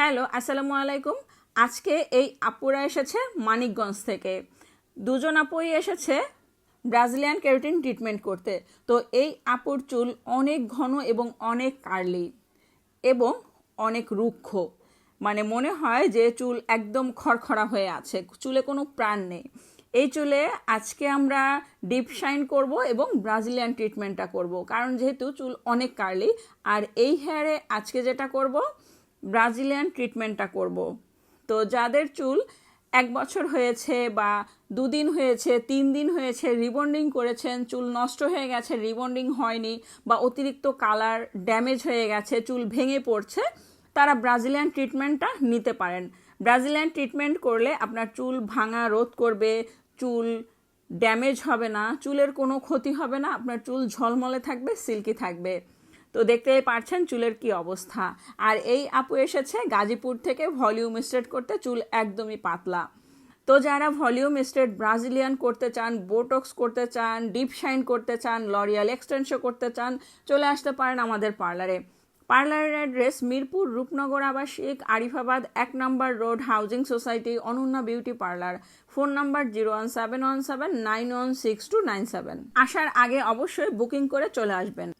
Hello, আসসালামু আলাইকুম। আজকে এই আপুরা এসেছে মানিকগঞ্জ থেকে। দুজন আপুই এসেছে ব্রাজিলিয়ান কেরাটিন ট্রিটমেন্ট করতে। তো এই আপুর চুল অনেক ঘন এবং অনেক কার্লি এবং অনেক রুক্ষ, মানে মনে হয় যে চুল একদম খড়খড়া হয়ে আছে, চুলে কোনো প্রাণ নেই। এই চুলে আজকে আমরা ডিপ শাইন করব এবং ব্রাজিলিয়ান ট্রিটমেন্টটা করব, কারণ যেহেতু চুল অনেক কার্লি। আর এই হেয়ারে আজকে যেটা করব, ব্রাজিলিয়ান ট্রিটমেন্টটা করব। তো যাদের চুল 1 বছর হয়েছে বা 2 দিন হয়েছে, 3 দিন হয়েছে, রিবন্ডিং করেছেন, চুল নষ্ট হয়ে গেছে, রিবন্ডিং হয়নি, বা অতিরিক্ত কালার ড্যামেজ হয়ে গেছে, চুল ভেঙে পড়ছে, তারা ব্রাজিলিয়ান ট্রিটমেন্টটা নিতে পারেন। ব্রাজিলিয়ান ট্রিটমেন্ট করলে আপনার চুল ভাঙা রোধ করবে, চুল ড্যামেজ হবে না, চুলের কোনো ক্ষতি হবে না, আপনার চুল ঝলমলে থাকবে, সিল্কি থাকবে। তো দেখতেই পারছেন চুলের কি অবস্থা। আর এই আপু এসেছে গাজীপুর থেকে ভলিউম স্ট্রেট করতে, চুল একদমই পাতলা। তো যারা ভলিউম স্ট্রেট ব্রাজিলিয়ান করতে চান, বোটক্স করতে চান, ডিপ শাইন করতে চান, লরিয়াল এক্সটেনশন করতে চান, চলে আসতে পারেন আমাদের পার্লারে। পার্লারের অ্যাড্রেস মিরপুর রূপনগর আবাসিক, আরিফাবাদ 1 নম্বর road, housing society, Ananya beauty parlour. Phone number 01717916297। আসার আগে অবশ্যই বুকিং করে চলে আসবেন।